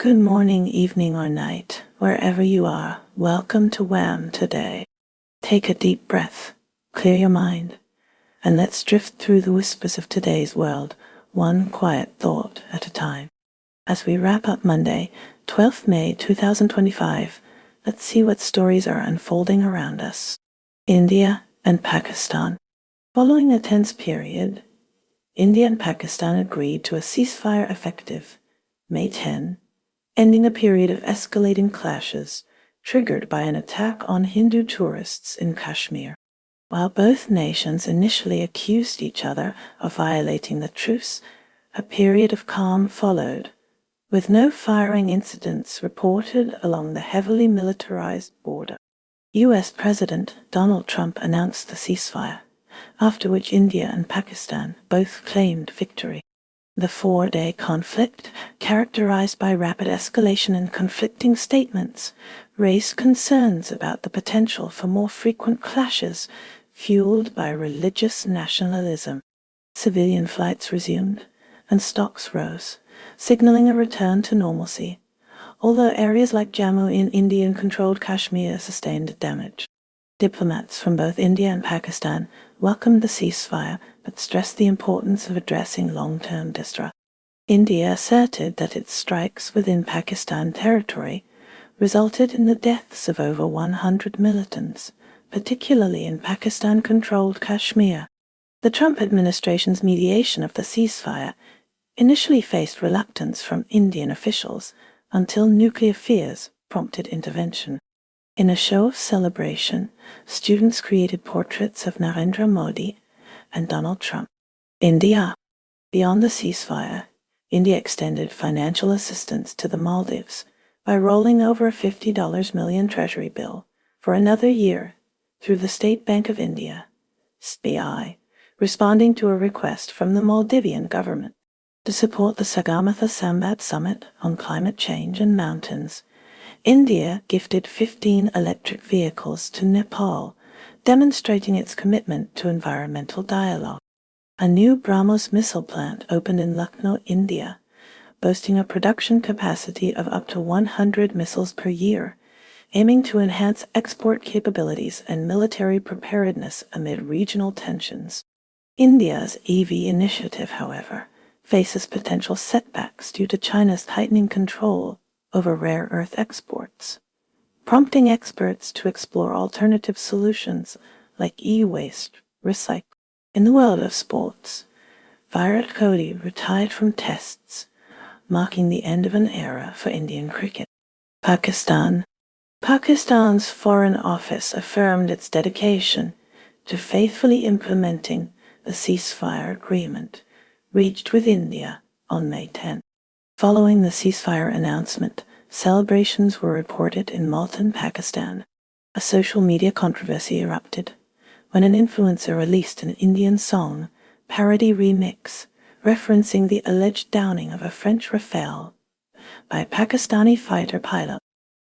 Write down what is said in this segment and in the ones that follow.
Good morning, evening, or night, wherever you are. Welcome to WHAM today. Take a deep breath, clear your mind, and let's drift through the whispers of today's world, one quiet thought at a time. As we wrap up Monday, 12th May 2025, let's see what stories are unfolding around us. India and Pakistan. Following a tense period, India and Pakistan agreed to a ceasefire effective May 10, ending a period of escalating clashes triggered by an attack on Hindu tourists in Kashmir. While both nations initially accused each other of violating the truce, a period of calm followed, with no firing incidents reported along the heavily militarized border. U.S. President Donald Trump announced the ceasefire, after which India and Pakistan both claimed victory. The four-day conflict, characterized by rapid escalation and conflicting statements, raised concerns about the potential for more frequent clashes fueled by religious nationalism. Civilian flights resumed, and stocks rose, signaling a return to normalcy, although areas like Jammu in Indian-controlled Kashmir sustained damage. Diplomats from both India and Pakistan welcomed the ceasefire but stressed the importance of addressing long-term distrust. India asserted that its strikes within Pakistan territory resulted in the deaths of over 100 militants, particularly in Pakistan-controlled Kashmir. The Trump administration's mediation of the ceasefire initially faced reluctance from Indian officials until nuclear fears prompted intervention. In a show of celebration, students created portraits of Narendra Modi and Donald Trump. India. Beyond the ceasefire, India extended financial assistance to the Maldives by rolling over a $50 million treasury bill for another year through the State Bank of India, SBI, responding to a request from the Maldivian government to support the Sagarmatha Sambat Summit on climate change and mountains. India gifted 15 electric vehicles to Nepal, demonstrating its commitment to environmental dialogue. A new BrahMos missile plant opened in Lucknow, India, boasting a production capacity of up to 100 missiles per year, aiming to enhance export capabilities and military preparedness amid regional tensions. India's EV initiative, however, faces potential setbacks due to China's tightening control over rare earth exports, prompting experts to explore alternative solutions like e-waste recycling. In the world of sports, Virat Kohli retired from tests, marking the end of an era for Indian cricket. Pakistan. Pakistan's Foreign Office affirmed its dedication to faithfully implementing the ceasefire agreement reached with India on May 10. Following the ceasefire announcement, celebrations were reported in Multan, Pakistan. A social media controversy erupted when an influencer released an Indian song parody remix referencing the alleged downing of a French Rafale by a Pakistani fighter pilot.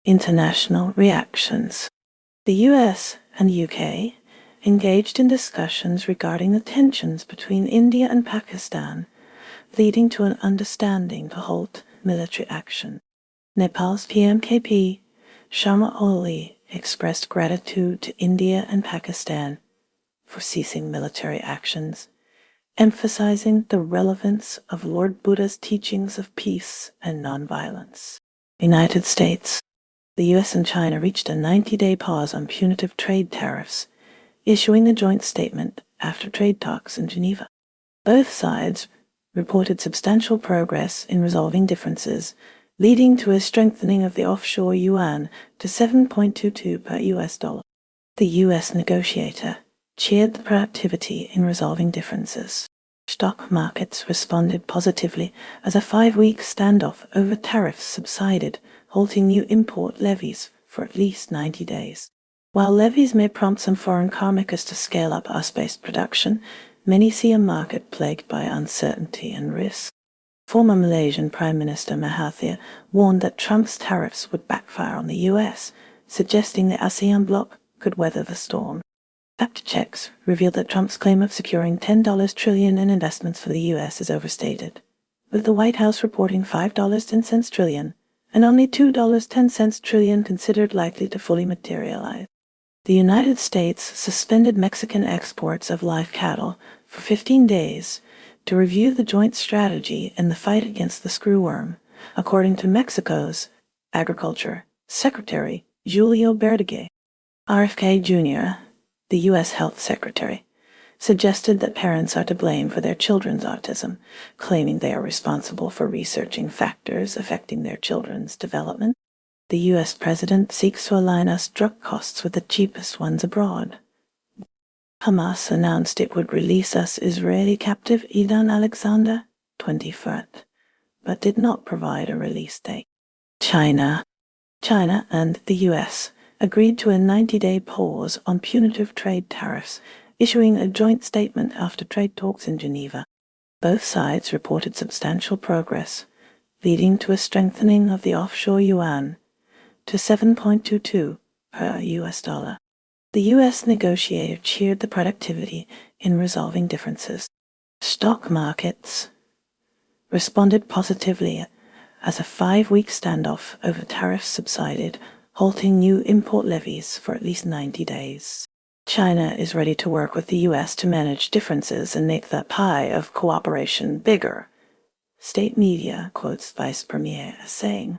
International reactions. The US and UK engaged in discussions regarding the tensions between India and Pakistan, leading to an understanding to halt military action. Nepal's PMKP, Sharma Oli, expressed gratitude to India and Pakistan for ceasing military actions, emphasizing the relevance of Lord Buddha's teachings of peace and nonviolence. United States. The US and China reached a 90-day pause on punitive trade tariffs, issuing a joint statement after trade talks in Geneva. Both sides reported substantial progress in resolving differences, leading to a strengthening of the offshore yuan to 7.22 per US dollar. The US negotiator cheered the proactivity in resolving differences. Stock markets responded positively as a 5-week standoff over tariffs subsided, halting new import levies for at least 90 days. While levies may prompt some foreign car makers to scale up US-based production, many see a market plagued by uncertainty and risk. Former Malaysian Prime Minister Mahathir warned that Trump's tariffs would backfire on the US, suggesting the ASEAN bloc could weather the storm. Fact checks revealed that Trump's claim of securing $10 trillion in investments for the US is overstated, with the White House reporting $5.10 trillion and only $2.10 trillion considered likely to fully materialize. The United States suspended Mexican exports of live cattle for 15 days to review the joint strategy in the fight against the screwworm, according to Mexico's Agriculture Secretary Julio Verdeguer. RFK Jr., the U.S. Health Secretary, suggested that parents are to blame for their children's autism, claiming they are responsible for researching factors affecting their children's development. The U.S. President seeks to align us drug costs with the cheapest ones abroad. Hamas announced it would release us Israeli captive Idan Alexander, 21st, but did not provide a release date. China and the U.S. agreed to a 90-day pause on punitive trade tariffs, issuing a joint statement after trade talks in Geneva. Both sides reported substantial progress, leading to a strengthening of the offshore yuan to 7.22 per US dollar. The U.S. negotiator cheered the productivity in resolving differences. Stock markets responded positively as a 5-week standoff over tariffs subsided, halting new import levies for at least 90 days. China is ready to work with the U.S. to manage differences and make the pie of cooperation bigger. State media quotes Vice Premier as saying,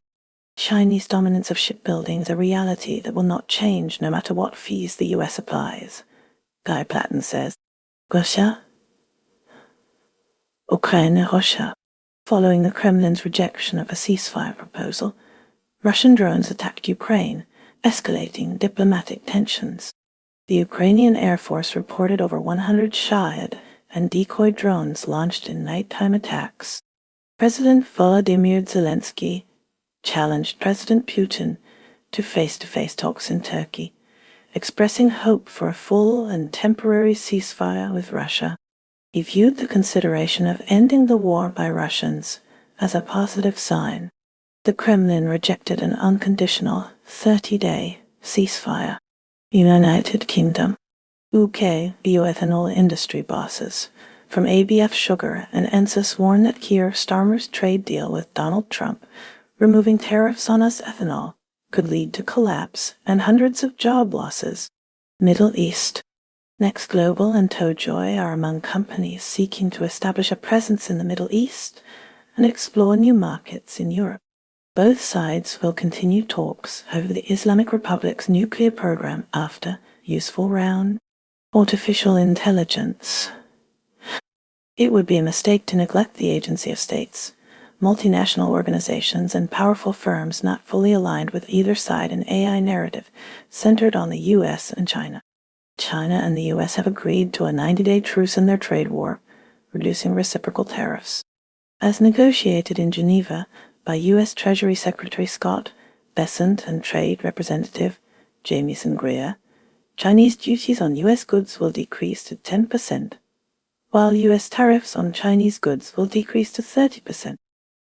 Chinese dominance of shipbuilding is a reality that will not change no matter what fees the U.S. applies. Guy Platten says, Russia? Ukraine-Russia. Following the Kremlin's rejection of a ceasefire proposal, Russian drones attacked Ukraine, escalating diplomatic tensions. The Ukrainian Air Force reported over 100 Shahed and decoy drones launched in nighttime attacks. President Volodymyr Zelensky challenged President Putin to face-to-face talks in Turkey, expressing hope for a full and temporary ceasefire with Russia. He viewed the consideration of ending the war by Russians as a positive sign. The Kremlin rejected an unconditional 30-day ceasefire. United Kingdom. UK bioethanol industry bosses from ABF Sugar and Ensis warn that Keir Starmer's trade deal with Donald Trump, removing tariffs on US ethanol, could lead to collapse and hundreds of job losses. Middle East. Next Global and Tojoy are among companies seeking to establish a presence in the Middle East and explore new markets in Europe. Both sides will continue talks over the Islamic Republic's nuclear program after useful round. Artificial intelligence. It would be a mistake to neglect the agency of states, multinational organizations, and powerful firms not fully aligned with either side an AI narrative centered on the U.S. and China. China and the U.S. have agreed to a 90-day truce in their trade war, reducing reciprocal tariffs. As negotiated in Geneva by U.S. Treasury Secretary Scott Bessent and Trade Representative Jamieson Greer, Chinese duties on U.S. goods will decrease to 10%, while U.S. tariffs on Chinese goods will decrease to 30%.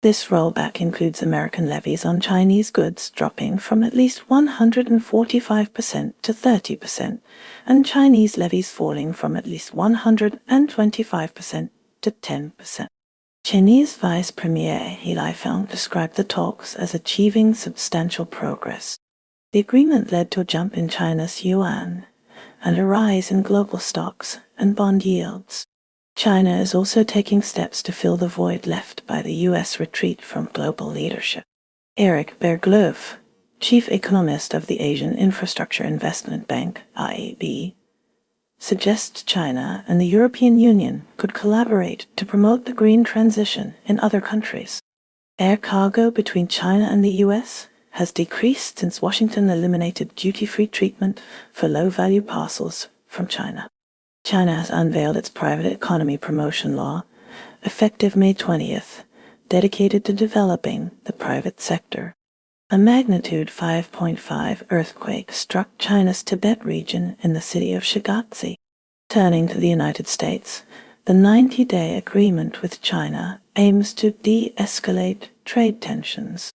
This rollback includes American levies on Chinese goods dropping from at least 145% to 30%, and Chinese levies falling from at least 125% to 10%. Chinese Vice Premier He Lifeng described the talks as achieving substantial progress. The agreement led to a jump in China's yuan and a rise in global stocks and bond yields. China is also taking steps to fill the void left by the U.S. retreat from global leadership. Eric Berglöf, chief economist of the Asian Infrastructure Investment Bank, IAB, suggests China and the European Union could collaborate to promote the green transition in other countries. Air cargo between China and the U.S. has decreased since Washington eliminated duty-free treatment for low-value parcels from China. China has unveiled its private economy promotion law, effective May 20th, dedicated to developing the private sector. A magnitude 5.5 earthquake struck China's Tibet region in the city of Shigatse. Turning to the United States, the 90-day agreement with China aims to de-escalate trade tensions.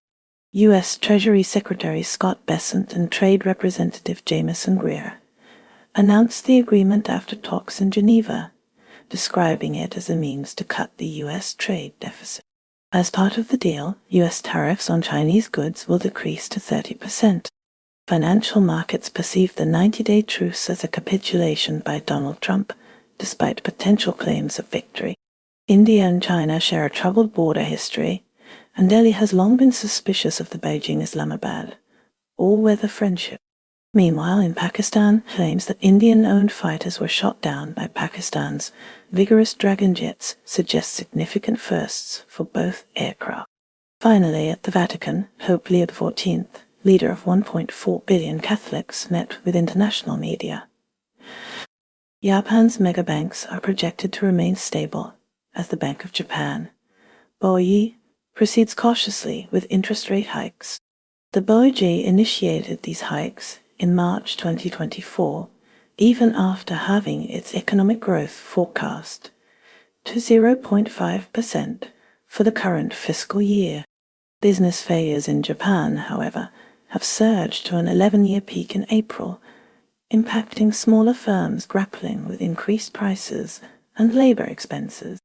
U.S. Treasury Secretary Scott Bessent and Trade Representative Jamieson Greer announced the agreement after talks in Geneva, describing it as a means to cut the U.S. trade deficit. As part of the deal, U.S. tariffs on Chinese goods will decrease to 30%. Financial markets perceive the 90-day truce as a capitulation by Donald Trump, despite potential claims of victory. India and China share a troubled border history, and Delhi has long been suspicious of the Beijing-Islamabad all-weather friendship. Meanwhile, in Pakistan, claims that Indian-owned fighters were shot down by Pakistan's vigorous Dragon jets suggest significant firsts for both aircraft. Finally, at the Vatican, Pope Leo XIV, leader of 1.4 billion Catholics, met with international media. Japan's megabanks are projected to remain stable as the Bank of Japan, BOE, proceeds cautiously with interest rate hikes. The BOE initiated these hikes in March 2024, even after halving its economic growth forecast to 0.5% for the current fiscal year. Business failures in Japan, however, have surged to an 11-year peak in April, impacting smaller firms grappling with increased prices and labor expenses.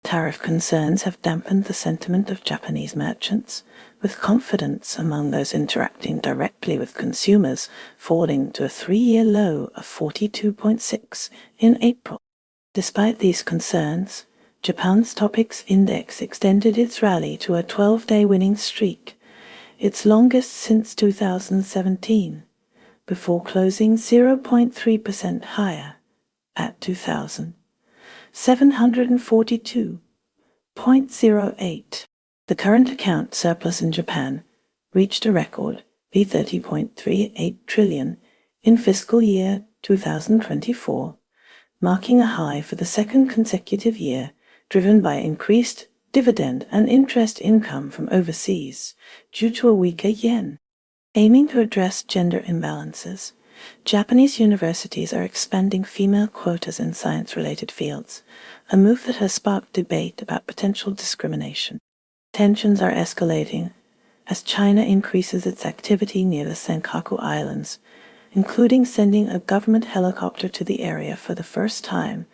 Tariff concerns have dampened the sentiment of Japanese merchants, with confidence among those interacting directly with consumers falling to a 3-year low of 42.6 in April. Despite these concerns, Japan's Topix Index extended its rally to a 12-day winning streak, its longest since 2017, before closing 0.3% higher at 2,742.08. The current account surplus in Japan reached a record $30.38 trillion in fiscal year 2024, marking a high for the second consecutive year, driven by increased dividend and interest income from overseas due to a weaker yen. Aiming to address gender imbalances, Japanese universities are expanding female quotas in science-related fields, a move that has sparked debate about potential discrimination. Tensions are escalating as China increases its activity near the Senkaku Islands, including sending a government helicopter to the area for the first time,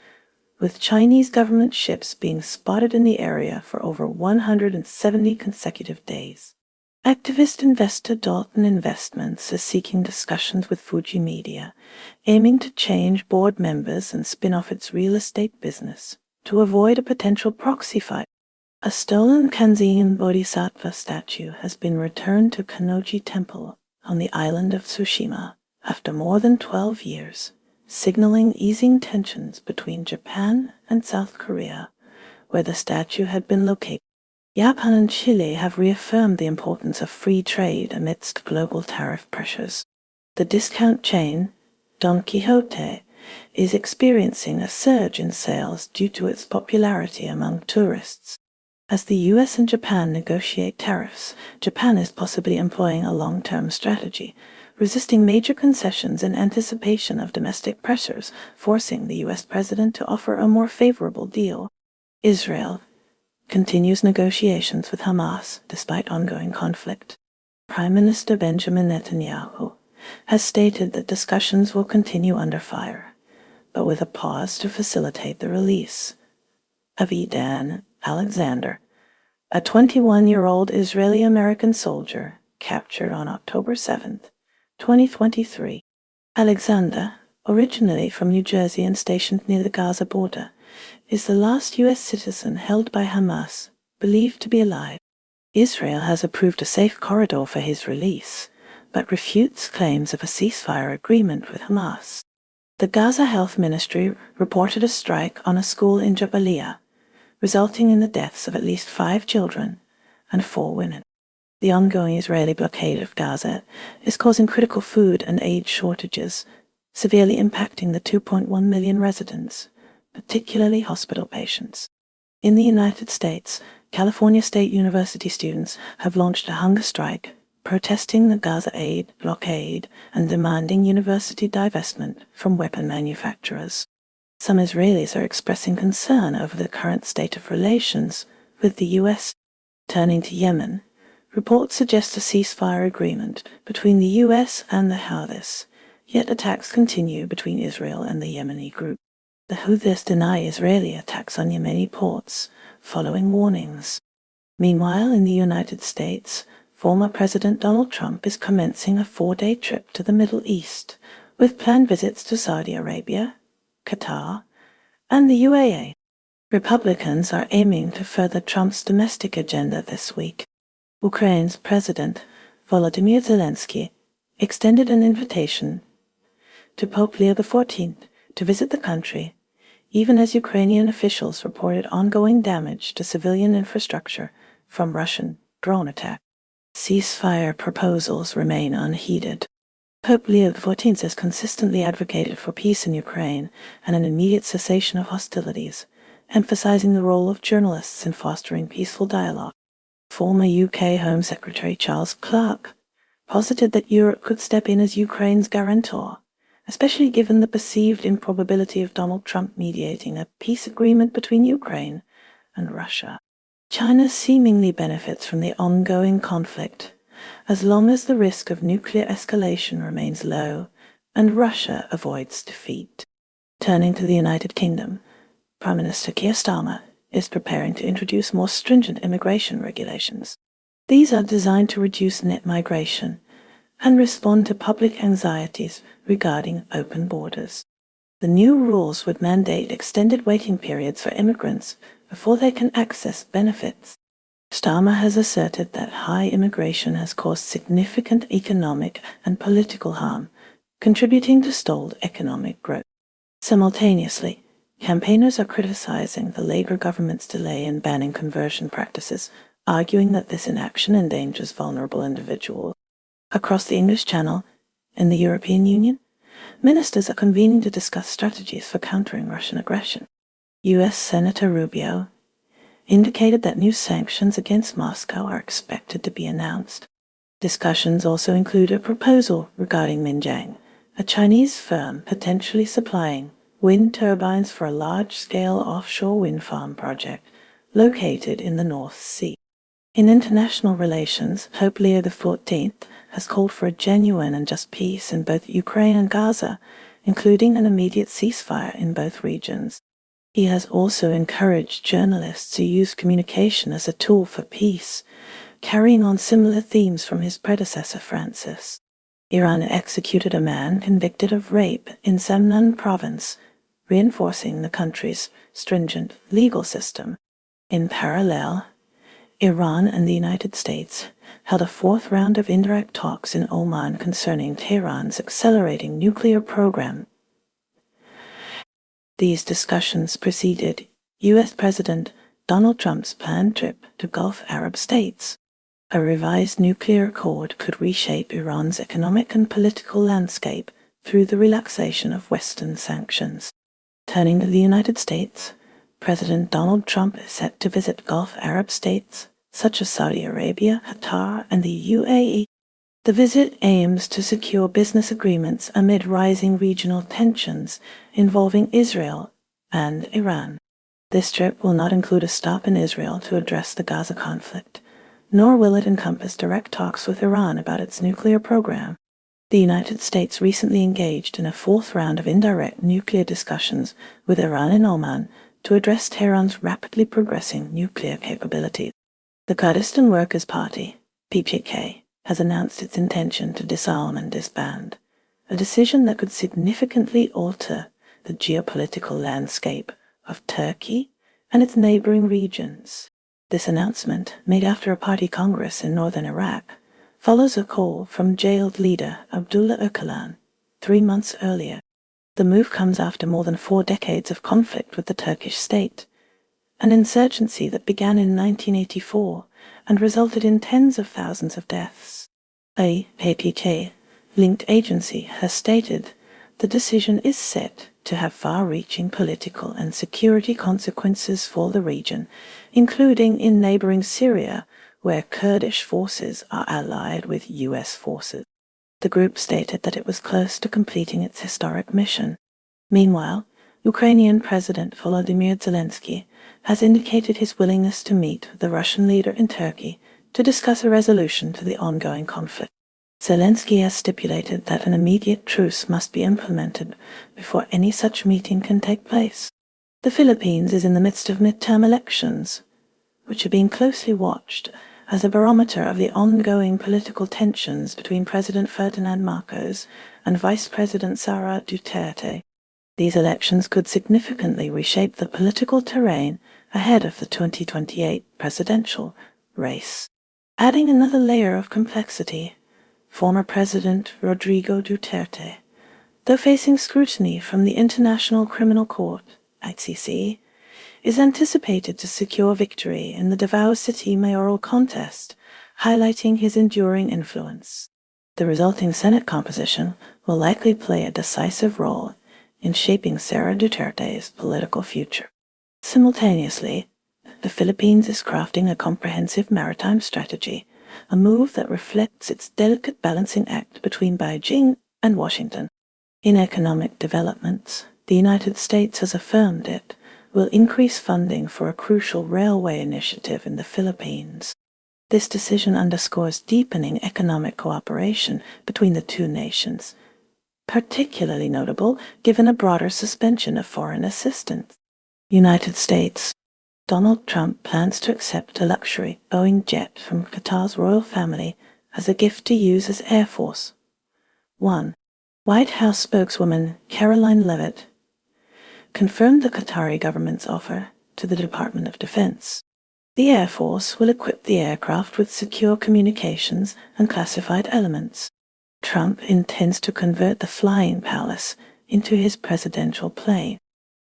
with Chinese government ships being spotted in the area for over 170 consecutive days. Activist investor Dalton Investments is seeking discussions with Fuji Media, aiming to change board members and spin off its real estate business to avoid a potential proxy fight. A stolen Kanzeon Bodhisattva statue has been returned to Kannoji Temple on the island of Tsushima after more than 12 years, signaling easing tensions between Japan and South Korea, where the statue had been located. Japan and Chile have reaffirmed the importance of free trade amidst global tariff pressures. The discount chain, Don Quixote, is experiencing a surge in sales due to its popularity among tourists. As the US and Japan negotiate tariffs, Japan is possibly employing a long-term strategy, resisting major concessions in anticipation of domestic pressures, forcing the US president to offer a more favorable deal. Israel continues negotiations with Hamas despite ongoing conflict. Prime Minister Benjamin Netanyahu has stated that discussions will continue under fire, but with a pause to facilitate the release of Edan Alexander, a 21-year-old Israeli-American soldier captured on October 7, 2023. Alexander, originally from New Jersey and stationed near the Gaza border, is the last U.S. citizen held by Hamas, believed to be alive. Israel has approved a safe corridor for his release, but refutes claims of a ceasefire agreement with Hamas. The Gaza Health Ministry reported a strike on a school in Jabalia, resulting in the deaths of at least 5 children and 4 women. The ongoing Israeli blockade of Gaza is causing critical food and aid shortages, severely impacting the 2.1 million residents, particularly hospital patients. In the United States, California State University students have launched a hunger strike, protesting the Gaza aid blockade and demanding university divestment from weapon manufacturers. Some Israelis are expressing concern over the current state of relations with the U.S. Turning to Yemen, reports suggest a ceasefire agreement between the U.S. and the Houthis, yet attacks continue between Israel and the Yemeni group. The Houthis deny Israeli attacks on Yemeni ports, following warnings. Meanwhile, in the United States, former President Donald Trump is commencing a 4-day trip to the Middle East, with planned visits to Saudi Arabia, Qatar, and the UAE. Republicans are aiming to further Trump's domestic agenda this week. Ukraine's President Volodymyr Zelensky extended an invitation to Pope Leo XIV to visit the country, even as Ukrainian officials reported ongoing damage to civilian infrastructure from Russian drone attacks. Ceasefire proposals remain unheeded. Pope Leo XIV has consistently advocated for peace in Ukraine and an immediate cessation of hostilities, emphasizing the role of journalists in fostering peaceful dialogue. Former UK Home Secretary Charles Clarke posited that Europe could step in as Ukraine's guarantor, especially given the perceived improbability of Donald Trump mediating a peace agreement between Ukraine and Russia. China seemingly benefits from the ongoing conflict, as long as the risk of nuclear escalation remains low and Russia avoids defeat. Turning to the United Kingdom, Prime Minister Keir Starmer is preparing to introduce more stringent immigration regulations. These are designed to reduce net migration and respond to public anxieties regarding open borders. The new rules would mandate extended waiting periods for immigrants before they can access benefits. Starmer has asserted that high immigration has caused significant economic and political harm, contributing to stalled economic growth. Simultaneously, campaigners are criticizing the Labour government's delay in banning conversion practices, arguing that this inaction endangers vulnerable individuals. Across the English Channel, in the European Union, ministers are convening to discuss strategies for countering Russian aggression. U.S. Senator Rubio indicated that new sanctions against Moscow are expected to be announced. Discussions also include a proposal regarding Minjiang, a Chinese firm potentially supplying wind turbines for a large-scale offshore wind farm project located in the North Sea. In international relations, Pope Leo XIV has called for a genuine and just peace in both Ukraine and Gaza, including an immediate ceasefire in both regions. He has also encouraged journalists to use communication as a tool for peace, carrying on similar themes from his predecessor Francis. Iran executed a man convicted of rape in Semnan province, reinforcing the country's stringent legal system. In parallel, Iran and the United States held a fourth round of indirect talks in Oman concerning Tehran's accelerating nuclear program. These discussions preceded U.S. President Donald Trump's planned trip to Gulf Arab states. A revised nuclear accord could reshape Iran's economic and political landscape through the relaxation of Western sanctions. Turning to the United States, President Donald Trump is set to visit Gulf Arab states such as Saudi Arabia, Qatar, and the UAE. The visit aims to secure business agreements amid rising regional tensions involving Israel and Iran. This trip will not include a stop in Israel to address the Gaza conflict, nor will it encompass direct talks with Iran about its nuclear program. The United States recently engaged in a fourth round of indirect nuclear discussions with Iran and Oman to address Tehran's rapidly progressing nuclear capabilities. The Kurdistan Workers' Party, PKK, has announced its intention to disarm and disband, a decision that could significantly alter the geopolitical landscape of Turkey and its neighboring regions. This announcement, made after a party congress in northern Iraq, follows a call from jailed leader Abdullah Öcalan 3 months earlier. The move comes after more than 4 decades of conflict with the Turkish state, an insurgency that began in 1984 and resulted in tens of thousands of deaths. A PKK-linked agency has stated the decision is set to have far-reaching political and security consequences for the region, including in neighboring Syria, where Kurdish forces are allied with U.S. forces. The group stated that it was close to completing its historic mission. Meanwhile, Ukrainian President Volodymyr Zelensky has indicated his willingness to meet the Russian leader in Turkey to discuss a resolution to the ongoing conflict. Zelensky has stipulated that an immediate truce must be implemented before any such meeting can take place. The Philippines is in the midst of midterm elections, which are being closely watched as a barometer of the ongoing political tensions between President Ferdinand Marcos and Vice President Sara Duterte. These elections could significantly reshape the political terrain ahead of the 2028 presidential race. Adding another layer of complexity, former President Rodrigo Duterte, though facing scrutiny from the International Criminal Court, ICC, is anticipated to secure victory in the Davao City mayoral contest, highlighting his enduring influence. The resulting Senate composition will likely play a decisive role in shaping Sara Duterte's political future. Simultaneously, the Philippines is crafting a comprehensive maritime strategy, a move that reflects its delicate balancing act between Beijing and Washington. In economic developments, the United States has affirmed it will increase funding for a crucial railway initiative in the Philippines. This decision underscores deepening economic cooperation between the two nations, particularly notable given a broader suspension of foreign assistance. United States. Donald Trump plans to accept a luxury Boeing jet from Qatar's royal family as a gift to use as Air Force. 1. White House spokeswoman Caroline Leavitt confirmed the Qatari government's offer to the Department of Defense. The Air Force will equip the aircraft with secure communications and classified elements. Trump intends to convert the Flying Palace into his presidential plane.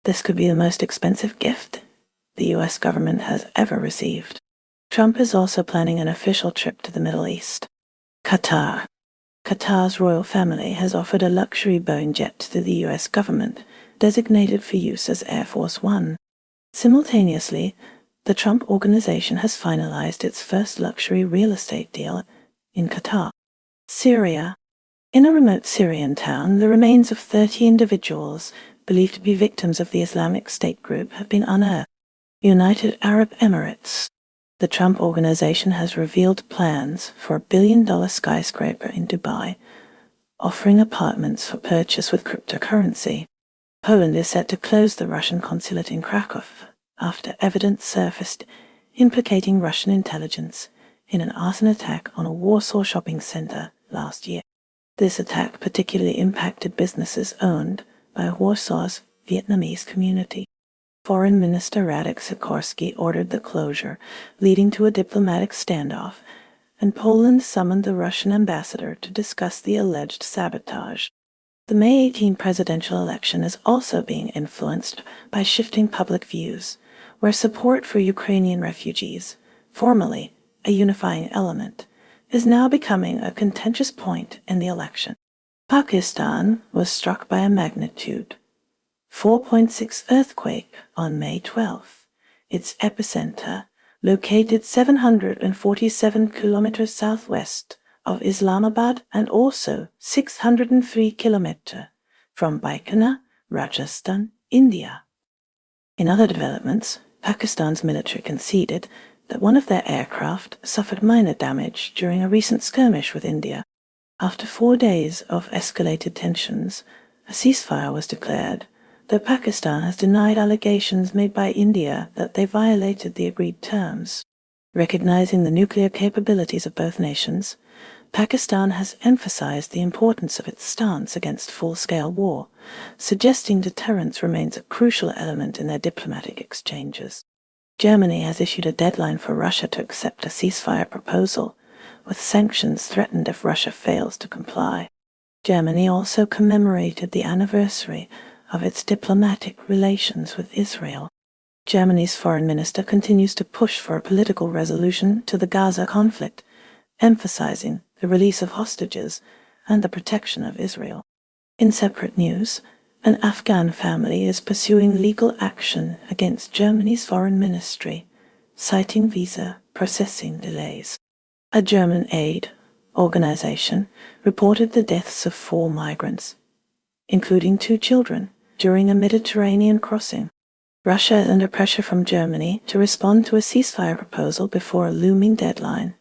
This could be the most expensive gift the U.S. government has ever received. Trump is also planning an official trip to the Middle East. Qatar. Qatar's royal family has offered a luxury Boeing jet to the U.S. government, designated for use as Air Force One. Simultaneously, the Trump Organization has finalized its first luxury real estate deal in Qatar. Syria. In a remote Syrian town, the remains of 30 individuals believed to be victims of the Islamic State group have been unearthed. United Arab Emirates. The Trump Organization has revealed plans for a billion-dollar skyscraper in Dubai, offering apartments for purchase with cryptocurrency. Poland is set to close the Russian consulate in Krakow after evidence surfaced implicating Russian intelligence in an arson attack on a Warsaw shopping center last year. This attack particularly impacted businesses owned by Warsaw's Vietnamese community. Foreign Minister Radek Sikorski ordered the closure, leading to a diplomatic standoff, and Poland summoned the Russian ambassador to discuss the alleged sabotage. The May 18 presidential election is also being influenced by shifting public views, where support for Ukrainian refugees, formerly a unifying element, is now becoming a contentious point in the election. Pakistan was struck by a magnitude 4.6 earthquake on May 12. Its epicenter, located 747 kilometers southwest of Islamabad and also 603 kilometers from Bikaner, Rajasthan, India. In other developments, Pakistan's military conceded that one of their aircraft suffered minor damage during a recent skirmish with India. After 4 days of escalated tensions, a ceasefire was declared, though Pakistan has denied allegations made by India that they violated the agreed terms. Recognizing the nuclear capabilities of both nations, Pakistan has emphasized the importance of its stance against full-scale war, suggesting deterrence remains a crucial element in their diplomatic exchanges. Germany has issued a deadline for Russia to accept a ceasefire proposal, with sanctions threatened if Russia fails to comply. Germany also commemorated the anniversary of its diplomatic relations with Israel. Germany's foreign minister continues to push for a political resolution to the Gaza conflict, emphasizing the release of hostages and the protection of Israel. In separate news, an Afghan family is pursuing legal action against Germany's foreign ministry, citing visa processing delays. A German aid organization reported the deaths of 4 migrants, including 2 children, during a Mediterranean crossing. Russia is under pressure from Germany to respond to a ceasefire proposal before a looming deadline,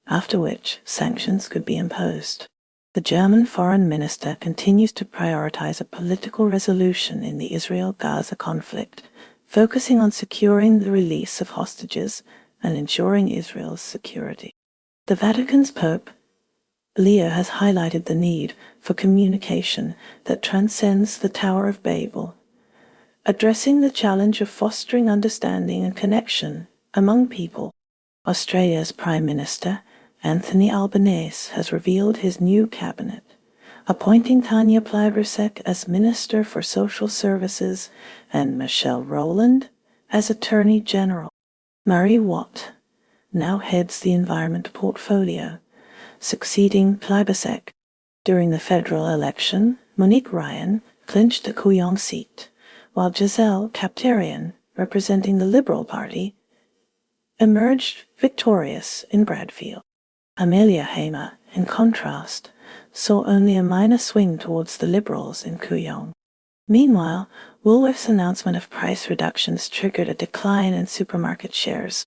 after which sanctions could be imposed. The German foreign minister continues to prioritize a political resolution in the Israel-Gaza conflict, focusing on securing the release of hostages and ensuring Israel's security. The Vatican's Pope Leo has highlighted the need for communication that transcends the Tower of Babel, addressing the challenge of fostering understanding and connection among people. Australia's Prime Minister, Anthony Albanese, has revealed his new cabinet, appointing Tanya Plibersek as Minister for Social Services and Michelle Rowland as Attorney General. Murray Watt now heads the Environment portfolio, succeeding Plibersek. During the federal election, Monique Ryan clinched the Kooyong seat, while Giselle Kaptarian, representing the Liberal Party, emerged victorious in Bradfield. Amelia Hamer, in contrast, saw only a minor swing towards the Liberals in Kooyong. Meanwhile, Woolworth's announcement of price reductions triggered a decline in supermarket shares.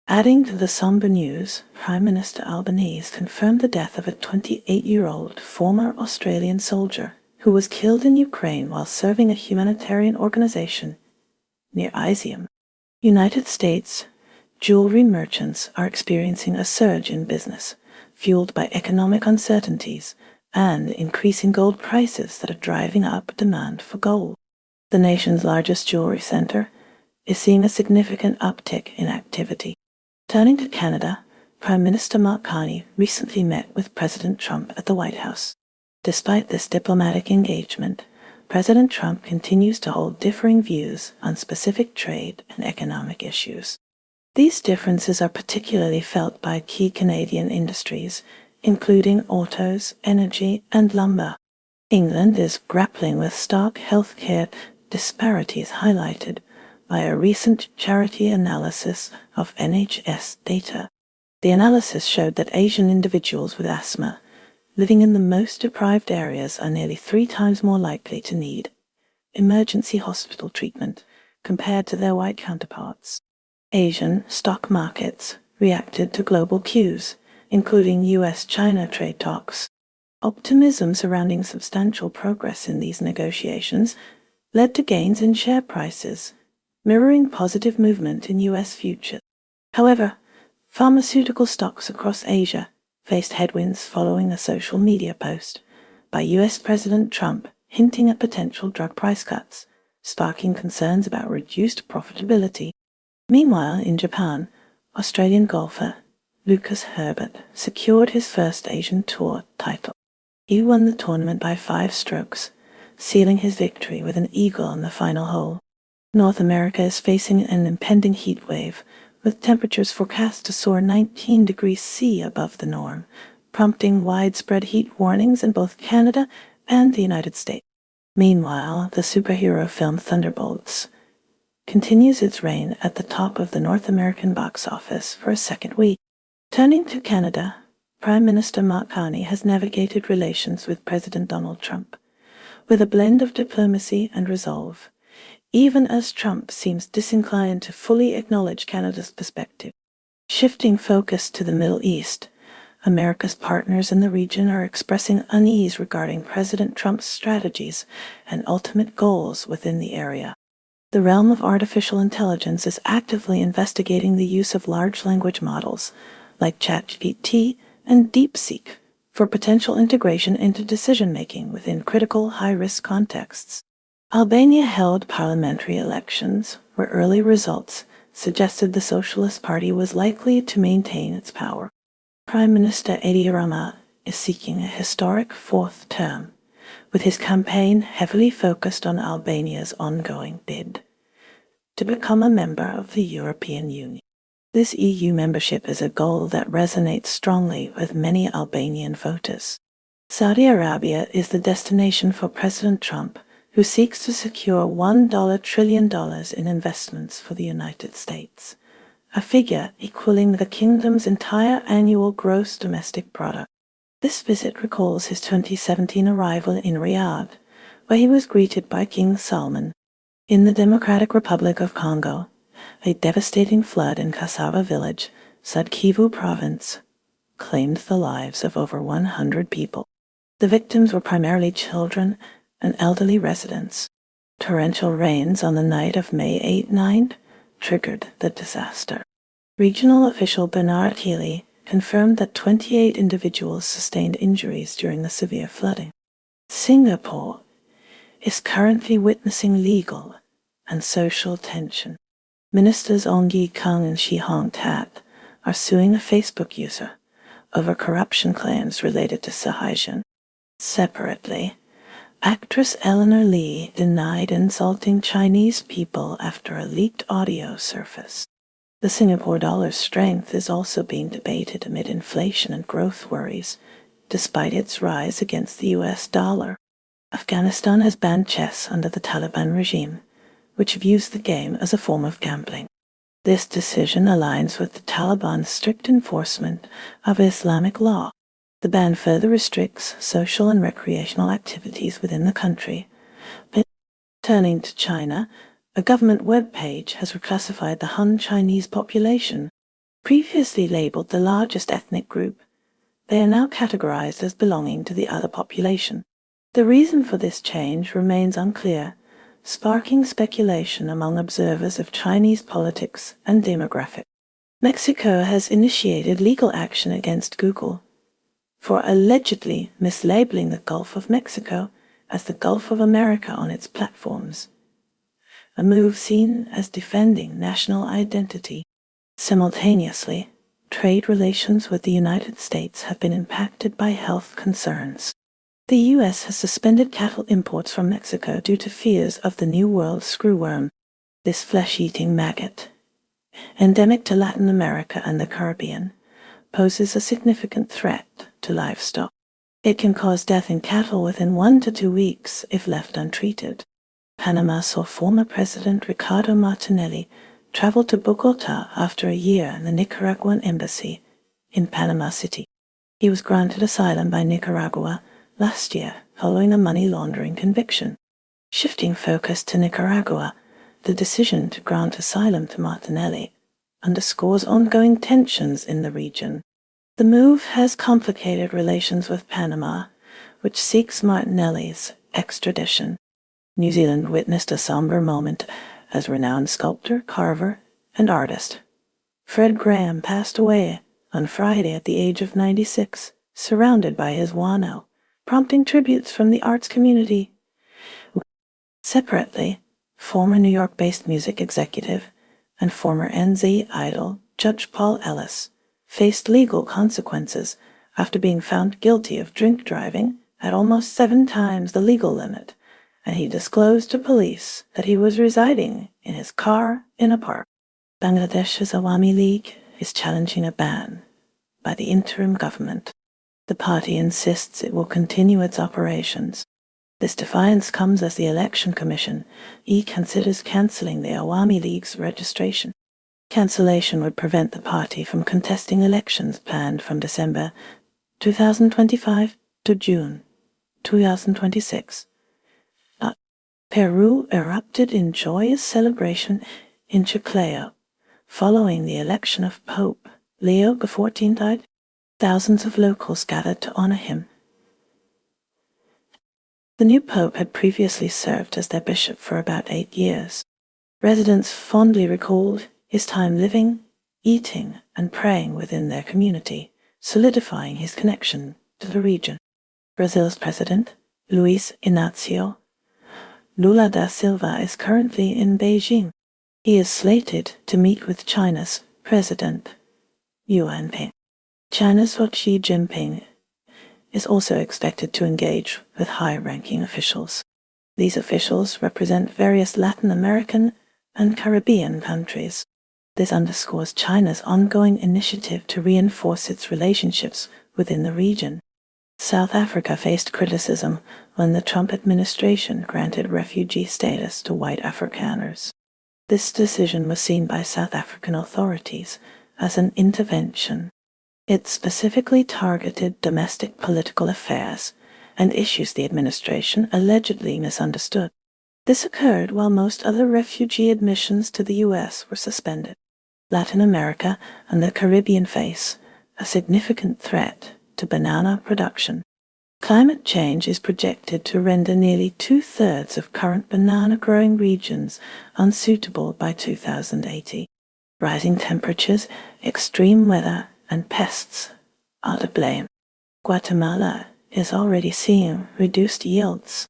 Adding to the somber news, Prime Minister Albanese confirmed the death of a 28-year-old former Australian soldier who was killed in Ukraine while serving a humanitarian organization near Izium. United States jewelry merchants are experiencing a surge in business, fueled by economic uncertainties and increasing gold prices that are driving up demand for gold. The nation's largest jewelry center is seeing a significant uptick in activity. Turning to Canada, Prime Minister Mark Carney recently met with President Trump at the White House. Despite this diplomatic engagement, President Trump continues to hold differing views on specific trade and economic issues. These differences are particularly felt by key Canadian industries, including autos, energy, and lumber. England is grappling with stark healthcare disparities highlighted by a recent charity analysis of NHS data. The analysis showed that Asian individuals with asthma living in the most deprived areas are nearly 3 times more likely to need emergency hospital treatment compared to their white counterparts. Asian stock markets reacted to global cues, including U.S.-China trade talks. Optimism surrounding substantial progress in these negotiations led to gains in share prices, mirroring positive movement in U.S. futures. However, pharmaceutical stocks across Asia faced headwinds following a social media post by U.S. President Trump hinting at potential drug price cuts, sparking concerns about reduced profitability. Meanwhile, in Japan, Australian golfer Lucas Herbert secured his first Asian Tour title. He won the tournament by 5 strokes, sealing his victory with an eagle on the final hole. North America is facing an impending heat wave, with temperatures forecast to soar 19 degrees C above the norm, prompting widespread heat warnings in both Canada and the United States. Meanwhile, the superhero film Thunderbolts continues its reign at the top of the North American box office for a second week. Turning to Canada, Prime Minister Mark Carney has navigated relations with President Donald Trump with a blend of diplomacy and resolve, even as Trump seems disinclined to fully acknowledge Canada's perspective. Shifting focus to the Middle East, America's partners in the region are expressing unease regarding President Trump's strategies and ultimate goals within the area. The realm of artificial intelligence is actively investigating the use of large language models like ChatGPT and DeepSeek for potential integration into decision-making within critical high-risk contexts. Albania held parliamentary elections where early results suggested the Socialist Party was likely to maintain its power. Prime Minister Edi Rama is seeking a historic 4th term, with his campaign heavily focused on Albania's ongoing bid to become a member of the European Union. This EU membership is a goal that resonates strongly with many Albanian voters. Saudi Arabia is the destination for President Trump, who seeks to secure $1 trillion in investments for the United States, a figure equaling the kingdom's entire annual gross domestic product. This visit recalls his 2017 arrival in Riyadh, where he was greeted by King Salman. In the Democratic Republic of Congo, a devastating flood in Kasava village, Sud Kivu province, claimed the lives of over 100 people. The victims were primarily children and elderly residents. Torrential rains on the night of May 8-9 triggered the disaster. Regional official Bernard Healy confirmed that 28 individuals sustained injuries during the severe flooding. Singapore is currently witnessing legal and social tension. Ministers Ong Ye Kung and Shih Hong Tat are suing a Facebook user over corruption claims related to Sahajan. Separately, actress Eleanor Lee denied insulting Chinese people after a leaked audio surfaced. The Singapore dollar's strength is also being debated amid inflation and growth worries, despite its rise against the US dollar. Afghanistan has banned chess under the Taliban regime, which views the game as a form of gambling. This decision aligns with the Taliban's strict enforcement of Islamic law. The ban further restricts social and recreational activities within the country. But turning to China, a government webpage has reclassified the Han Chinese population. Previously labeled the largest ethnic group, they are now categorized as belonging to the other population. The reason for this change remains unclear, sparking speculation among observers of Chinese politics and demographics. Mexico has initiated legal action against Google for allegedly mislabeling the Gulf of Mexico as the Gulf of America on its platforms, a move seen as defending national identity. Simultaneously, trade relations with the United States have been impacted by health concerns. The U.S. has suspended cattle imports from Mexico due to fears of the New World screwworm. This flesh-eating maggot, endemic to Latin America and the Caribbean, poses a significant threat to livestock. It can cause death in cattle within 1 to 2 weeks if left untreated. Panama saw former President Ricardo Martinelli travel to Bogota after a year in the Nicaraguan embassy in Panama City. He was granted asylum by Nicaragua last year following a money laundering conviction. Shifting focus to Nicaragua, the decision to grant asylum to Martinelli underscores ongoing tensions in the region. The move has complicated relations with Panama, which seeks Martinelli's extradition. New Zealand witnessed a somber moment as renowned sculptor, carver, and artist Fred Graham passed away on Friday at the age of 96, surrounded by his whānau, prompting tributes from the arts community. Separately, former New York-based music executive and former NZ idol Judge Paul Ellis faced legal consequences after being found guilty of drink driving at almost 7 times the legal limit, and he disclosed to police that he was residing in his car in a park. Bangladesh's Awami League is challenging a ban by the interim government. The party insists it will continue its operations. This defiance comes as the Election Commission considers cancelling the Awami League's registration. Cancellation would prevent the party from contesting elections planned from December 2025 to June 2026. Peru erupted in joyous celebration in Chiclayo following the election of Pope Leo XIV. Thousands of locals gathered to honor him. The new pope had previously served as their bishop for about 8 years. Residents fondly recalled his time living, eating, and praying within their community, solidifying his connection to the region. Brazil's president, Luiz Inácio Lula da Silva, is currently in Beijing. He is slated to meet with China's President Xi Jinping. China's Xi Jinping is also expected to engage with high-ranking officials. These officials represent various Latin American and Caribbean countries. This underscores China's ongoing initiative to reinforce its relationships within the region. South Africa faced criticism when the Trump administration granted refugee status to white Afrikaners. This decision was seen by South African authorities as an intervention. It specifically targeted domestic political affairs and issues the administration allegedly misunderstood. This occurred while most other refugee admissions to the U.S. were suspended. Latin America and the Caribbean face a significant threat to banana production. Climate change is projected to render nearly 2/3 of current banana-growing regions unsuitable by 2080. Rising temperatures, extreme weather, and pests are to blame. Guatemala is already seeing reduced yields.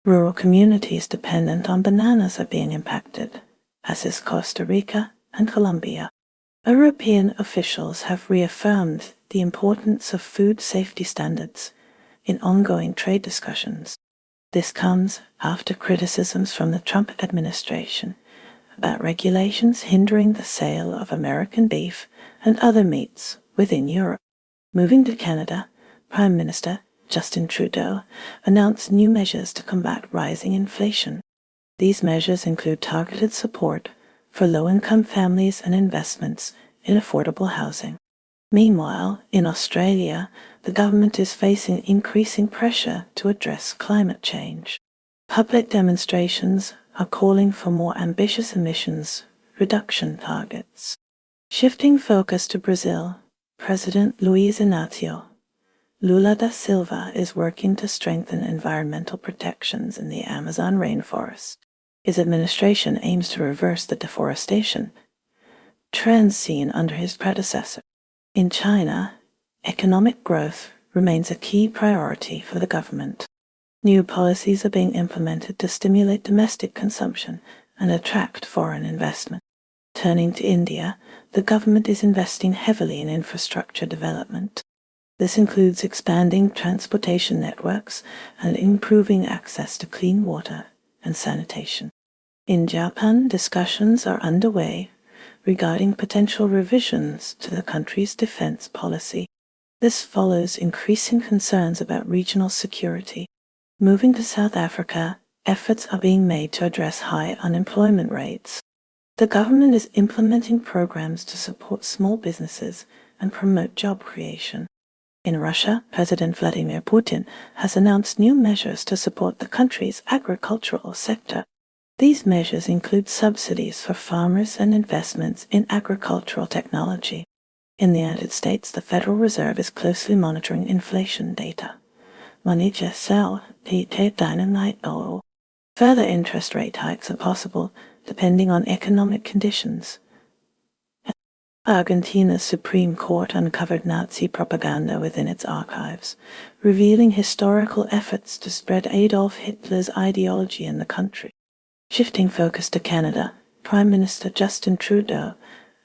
Rural communities dependent on bananas are being impacted, as is Costa Rica and Colombia. European officials have reaffirmed the importance of food safety standards in ongoing trade discussions. This comes after criticisms from the Trump administration about regulations hindering the sale of American beef and other meats within Europe. Moving to Canada, Prime Minister Justin Trudeau announced new measures to combat rising inflation. These measures include targeted support for low-income families and investments in affordable housing. Meanwhile, in Australia, the government is facing increasing pressure to address climate change. Public demonstrations are calling for more ambitious emissions reduction targets. Shifting focus to Brazil, President Luiz Inácio Lula da Silva is working to strengthen environmental protections in the Amazon rainforest. His administration aims to reverse the deforestation trends seen under his predecessor. In China, economic growth remains a key priority for the government. New policies are being implemented to stimulate domestic consumption and attract foreign investment. Turning to India, the government is investing heavily in infrastructure development. This includes expanding transportation networks and improving access to clean water and sanitation. In Japan, discussions are underway regarding potential revisions to the country's defense policy. This follows increasing concerns about regional security. Moving to South Africa, efforts are being made to address high unemployment rates. The government is implementing programs to support small businesses and promote job creation. In Russia, President Vladimir Putin has announced new measures to support the country's agricultural sector. These measures include subsidies for farmers and investments in agricultural technology. In the United States, the Federal Reserve is closely monitoring inflation data. Further interest rate hikes are possible depending on economic conditions. Argentina's Supreme Court uncovered Nazi propaganda within its archives, revealing historical efforts to spread Adolf Hitler's ideology in the country. Shifting focus to Canada, Prime Minister Justin Trudeau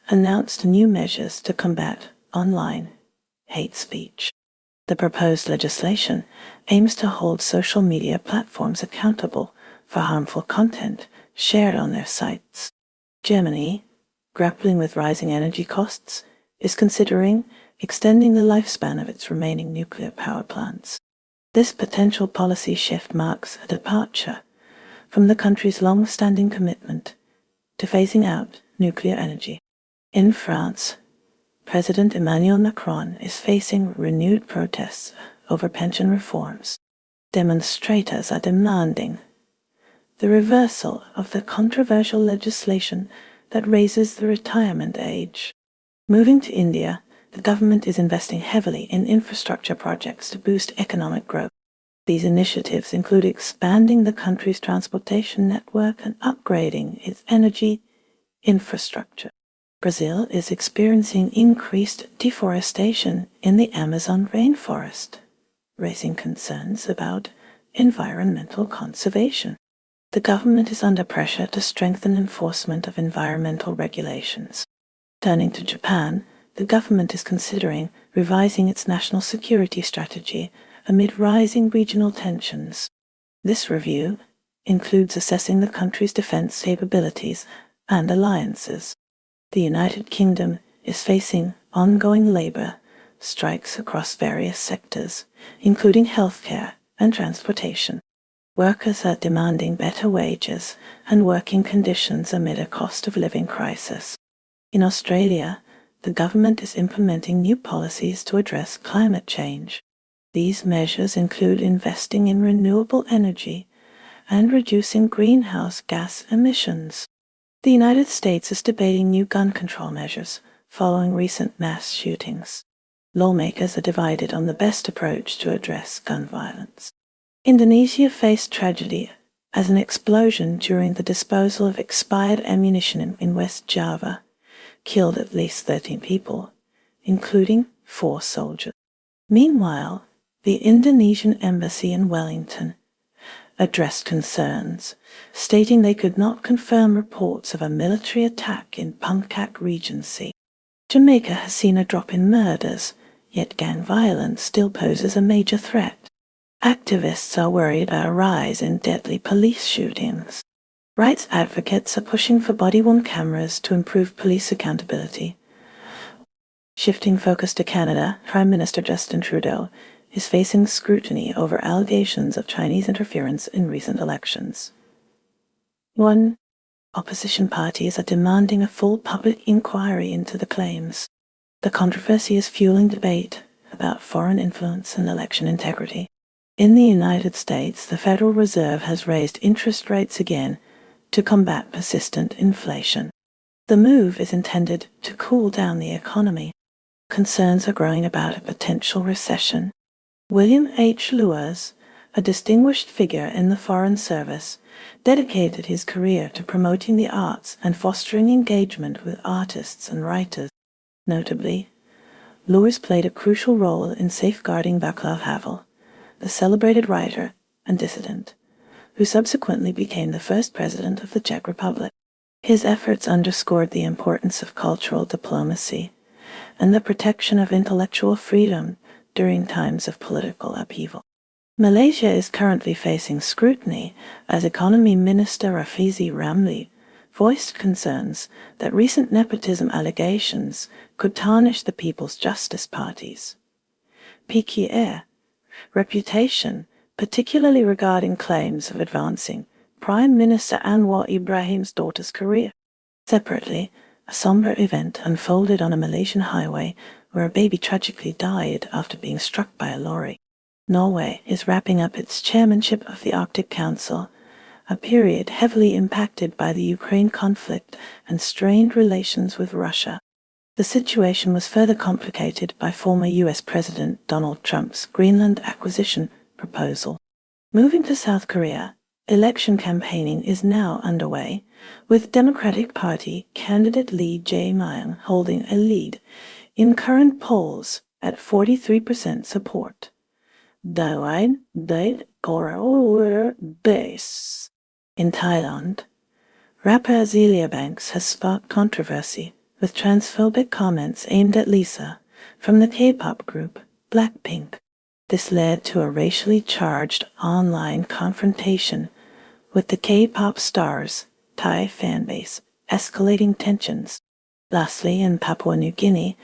announced new measures to combat online hate speech. The proposed legislation aims to hold social media platforms accountable for harmful content shared on their sites. Germany, grappling with rising energy costs, is considering extending the lifespan of its remaining nuclear power plants. This potential policy shift marks a departure from the country's long-standing commitment to phasing out nuclear energy. In France, President Emmanuel Macron is facing renewed protests over pension reforms. Demonstrators are demanding the reversal of the controversial legislation that raises the retirement age. Moving to India, the government is investing heavily in infrastructure projects to boost economic growth. These initiatives include expanding the country's transportation network and upgrading its energy infrastructure. Brazil is experiencing increased deforestation in the Amazon rainforest, raising concerns about environmental conservation. The government is under pressure to strengthen enforcement of environmental regulations. Turning to Japan, the government is considering revising its national security strategy amid rising regional tensions. This review includes assessing the country's defense capabilities and alliances. The United Kingdom is facing ongoing labor strikes across various sectors, including healthcare and transportation. Workers are demanding better wages and working conditions amid a cost of living crisis. In Australia, the government is implementing new policies to address climate change. These measures include investing in renewable energy and reducing greenhouse gas emissions. The United States is debating new gun control measures following recent mass shootings. Lawmakers are divided on the best approach to address gun violence. Indonesia faced tragedy as an explosion during the disposal of expired ammunition in West Java killed at least 13 people, including 4 soldiers. Meanwhile, the Indonesian embassy in Wellington addressed concerns, stating they could not confirm reports of a military attack in Puncak Regency. Jamaica has seen a drop in murders, yet gang violence still poses a major threat. Activists are worried about a rise in deadly police shootings. Rights advocates are pushing for body-worn cameras to improve police accountability. Shifting focus to Canada, Prime Minister Justin Trudeau is facing scrutiny over allegations of Chinese interference in recent elections. 1. Opposition parties are demanding a full public inquiry into the claims. The controversy is fueling debate about foreign influence and election integrity. In the United States, the Federal Reserve has raised interest rates again to combat persistent inflation. The move is intended to cool down the economy. Concerns are growing about a potential recession. William H. Lewis, a distinguished figure in the Foreign Service, dedicated his career to promoting the arts and fostering engagement with artists and writers. Notably, Lewis played a crucial role in safeguarding Václav Havel, the celebrated writer and dissident, who subsequently became the first president of the Czech Republic. His efforts underscored the importance of cultural diplomacy and the protection of intellectual freedom during times of political upheaval. Malaysia is currently facing scrutiny as Economy Minister Rafizi Ramli voiced concerns that recent nepotism allegations could tarnish the People's Justice Party's PKR reputation, particularly regarding claims of advancing Prime Minister Anwar Ibrahim's daughter's career. Separately, a somber event unfolded on a Malaysian highway where a baby tragically died after being struck by a lorry. Norway is wrapping up its chairmanship of the Arctic Council, a period heavily impacted by the Ukraine conflict and strained relations with Russia. The situation was further complicated by former U.S. President Donald Trump's Greenland acquisition proposal. Moving to South Korea, election campaigning is now underway, with Democratic Party candidate Lee Jae-myung holding a lead in current polls at 43% support. In Thailand, rapper Azealia Banks has sparked controversy with transphobic comments aimed at Lisa from the K-pop group Blackpink. This led to a racially charged online confrontation with the K-pop star's Thai fanbase, escalating tensions. Lastly, in Papua New Guinea,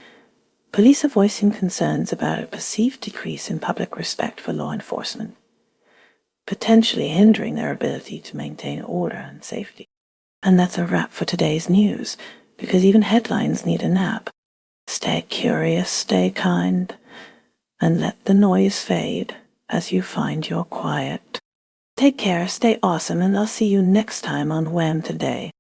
police are voicing concerns about a perceived decrease in public respect for law enforcement, potentially hindering their ability to maintain order and safety. And that's a wrap for today's news, because even headlines need a nap. Stay curious, stay kind, and let the noise fade as you find your quiet. Take care, stay awesome, and I'll see you next time on WHAM Today.